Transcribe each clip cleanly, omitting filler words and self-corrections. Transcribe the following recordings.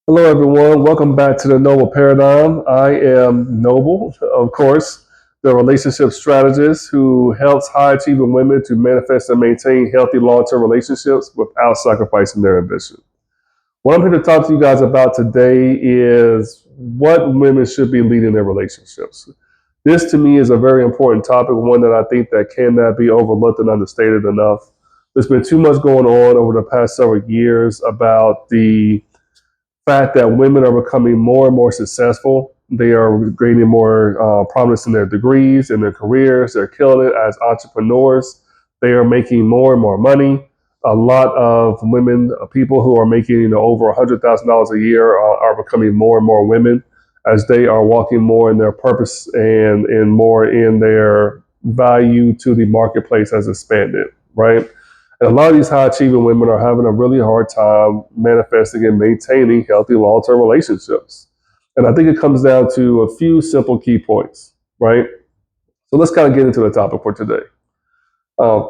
Hello, everyone. Welcome back to the Noble Paradigm. I am Noble, of course, the relationship strategist who helps high achieving women to manifest and maintain healthy long term relationships without sacrificing their ambition. What I'm here to talk to you guys about today is what women should be leading their relationships. This to me is a very important topic, one that I think that cannot be overlooked and understated enough. There's been too much going on over the past several years about the fact that women are becoming more and more successful. They are gaining more prominence in their degrees, in their careers. They're killing it as entrepreneurs. They are making more and more money. A lot of women, people who are making over $100,000 a year, are becoming more and more women as they are walking more in their purpose and more in their value to the marketplace has expanded, right? And a lot of these high achieving women are having a really hard time manifesting and maintaining healthy long term relationships. And I think it comes down to a few simple key points, right? So let's kind of get into the topic for today.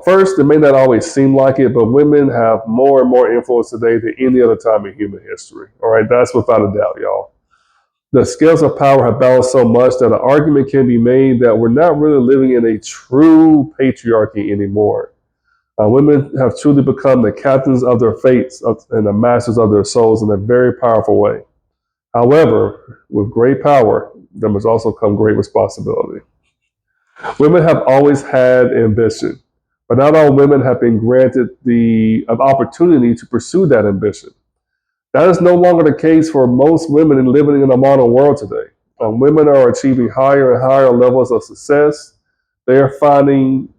First, it may not always seem like it, but women have more and more influence today than any other time in human history. All right, that's without a doubt, y'all. The scales of power have balanced so much that an argument can be made that we're not really living in a true patriarchy anymore. Women have truly become the captains of their fates and the masters of their souls in a very powerful way. However, with great power, there must also come great responsibility. Women have always had ambition, but not all women have been granted the opportunity to pursue that ambition. That is no longer the case for most women living in the modern world today. Women are achieving higher and higher levels of success. They are finding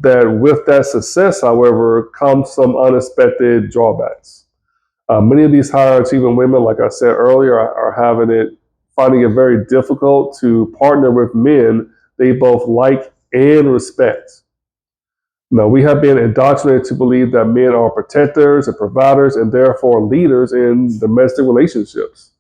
that with that success, however, comes some unexpected drawbacks. Many of these higher achieving women, like I said earlier, are finding it very difficult to partner with men they both like and respect. Now, we have been indoctrinated to believe that men are protectors and providers and therefore leaders in domestic relationships.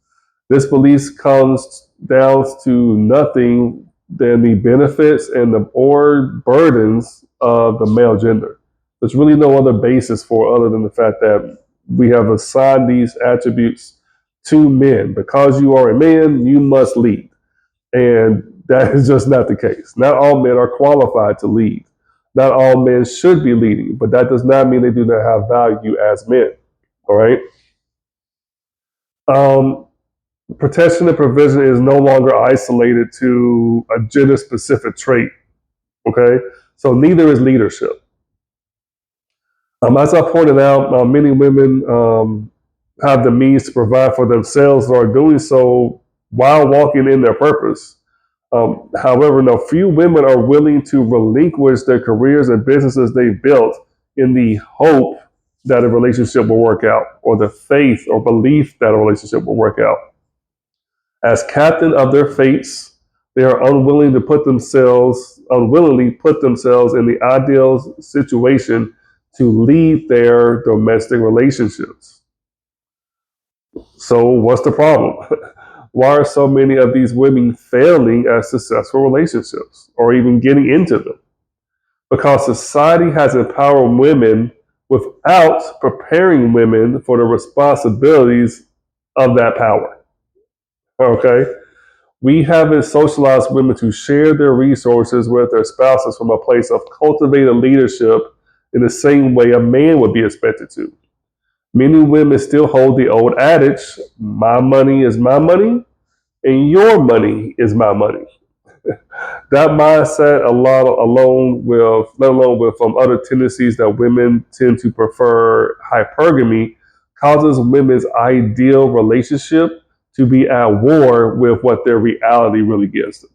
This belief comes down to nothing than the benefits and the or burdens of the male gender. There's really no other basis for other than the fact that we have assigned these attributes to men. Because you are a man, you must lead. And that is just not the case. Not all men are qualified to lead. Not all men should be leading, but that does not mean they do not have value as men. All right. Um, Protection and provision is no longer isolated to a gender specific trait. Okay. So neither is leadership. As I pointed out, many women have the means to provide for themselves or are doing so while walking in their purpose. However, no few women are willing to relinquish their careers and businesses they've built in the hope that a relationship will work out, or the faith or belief that a relationship will work out. As captain of their fates, they are unwillingly put themselves in the ideal situation to lead their domestic relationships. So what's the problem? Why are so many of these women failing at successful relationships or even getting into them? Because society has empowered women without preparing women for the responsibilities of that power. Okay? We haven't socialized women to share their resources with their spouses from a place of cultivated leadership in the same way a man would be expected to. Many women still hold the old adage, my money is my money and your money is my money. That mindset let alone with other tendencies that women tend to prefer hypergamy, causes women's ideal relationship to be at war with what their reality really gives them.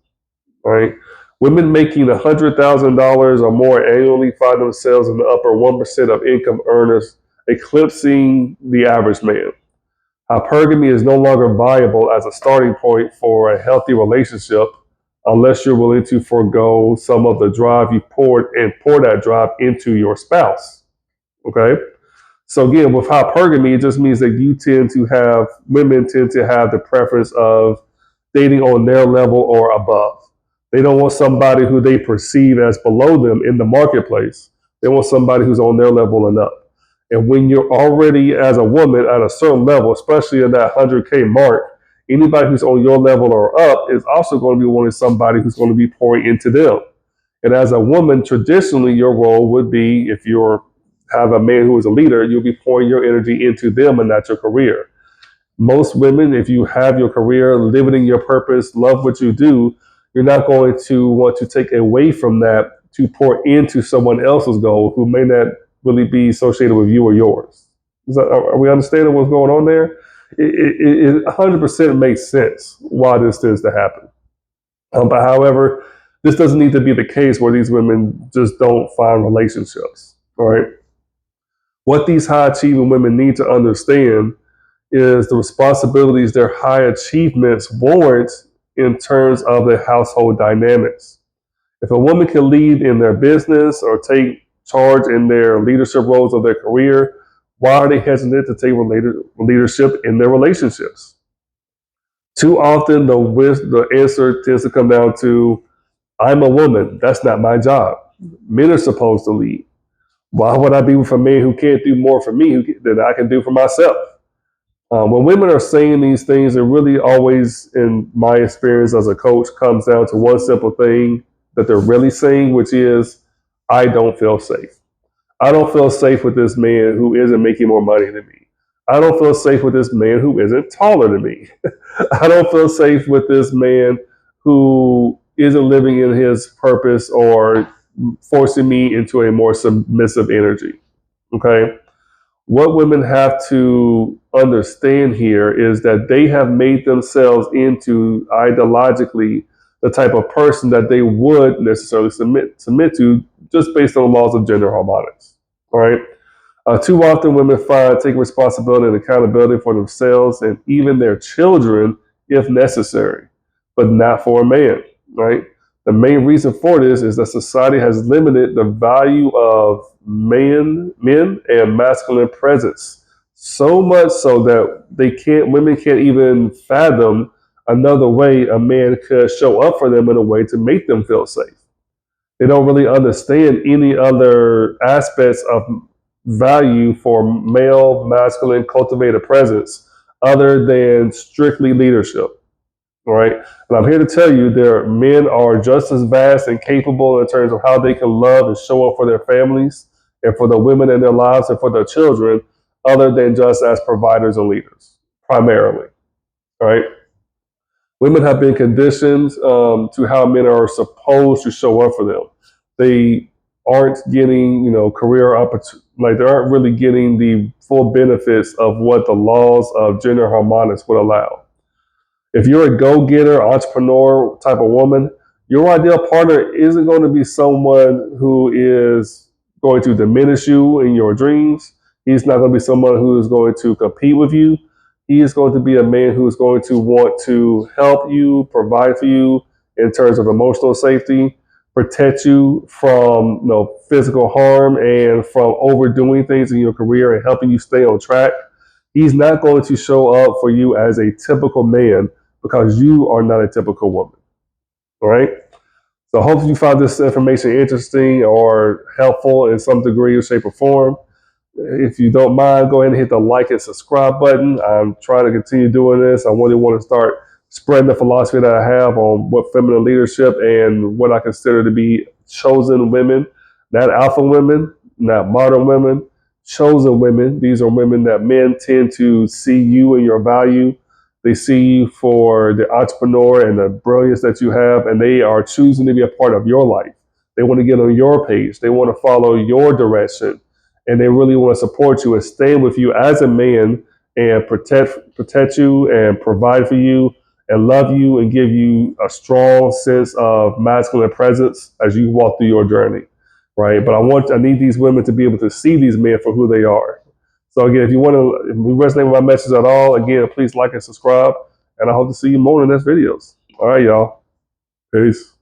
Right? Women making $100,000 or more annually find themselves in the upper 1% of income earners, eclipsing the average man. Hypergamy is no longer viable as a starting point for a healthy relationship unless you're willing to forego some of the drive you poured and pour that drive into your spouse. Okay? So again, with hypergamy, it just means that women tend to have the preference of dating on their level or above. They don't want somebody who they perceive as below them in the marketplace. They want somebody who's on their level and up. And when you're already, as a woman, at a certain level, especially in that 100K mark, anybody who's on your level or up is also going to be wanting somebody who's going to be pouring into them. And as a woman, traditionally, your role would be, if you're have a man who is a leader, you'll be pouring your energy into them and not your career. Most women, if you have your career, living in your purpose, love what you do, you're not going to want to take away from that to pour into someone else's goal who may not really be associated with you or yours. Are we understanding what's going on there? It 100% makes sense why this tends to happen. But however, this doesn't need to be the case where these women just don't find relationships. All right. What these high achieving women need to understand is the responsibilities their high achievements warrant in terms of the household dynamics. If a woman can lead in their business or take charge in their leadership roles of their career, why are they hesitant to take leadership in their relationships? Too often, the answer tends to come down to, I'm a woman, that's not my job. Men are supposed to lead. Why would I be with a man who can't do more for me than I can do for myself? When women are saying these things, it really always, in my experience as a coach, comes down to one simple thing that they're really saying, which is, I don't feel safe. I don't feel safe with this man who isn't making more money than me. I don't feel safe with this man who isn't taller than me. I don't feel safe with this man who isn't living in his purpose or forcing me into a more submissive energy. Okay. What women have to understand here is that they have made themselves into ideologically the type of person that they would necessarily submit to just based on the laws of gender harmonics. All right. Too often, women find taking responsibility and accountability for themselves and even their children if necessary, but not for a man, right? The main reason for this is that society has limited the value of men and masculine presence so much so that women can't even fathom another way a man could show up for them in a way to make them feel safe. They don't really understand any other aspects of value for male, masculine, cultivated presence other than strictly leadership. All right. And I'm here to tell you their men are just as vast and capable in terms of how they can love and show up for their families and for the women in their lives and for their children, other than just as providers and leaders, primarily. All right. Women have been conditioned to how men are supposed to show up for them. They aren't getting, career opportunities. Like, they aren't really getting the full benefits of what the laws of gender harmonics would allow. If you're a go-getter, entrepreneur type of woman, your ideal partner isn't going to be someone who is going to diminish you in your dreams. He's not going to be someone who is going to compete with you. He is going to be a man who is going to want to help you, provide for you in terms of emotional safety, protect you from physical harm and from overdoing things in your career and helping you stay on track. He's not going to show up for you as a typical man because you are not a typical woman. All right. So hopefully you found this information interesting or helpful in some degree or shape or form. If you don't mind, go ahead and hit the like and subscribe button. I'm trying to continue doing this. I really want to start spreading the philosophy that I have on what feminine leadership and what I consider to be chosen women, not alpha women, not modern women, chosen women. These are women that men tend to see you and your value. They see you for the entrepreneur and the brilliance that you have, and they are choosing to be a part of your life. They want to get on your page. They want to follow your direction, and they really want to support you and stand with you as a man and protect you and provide for you and love you and give you a strong sense of masculine presence as you walk through your journey, right? But I need these women to be able to see these men for who they are. So again, if you resonate with my message at all, again, please like and subscribe, and I hope to see you more in the next videos. All right, y'all. Peace.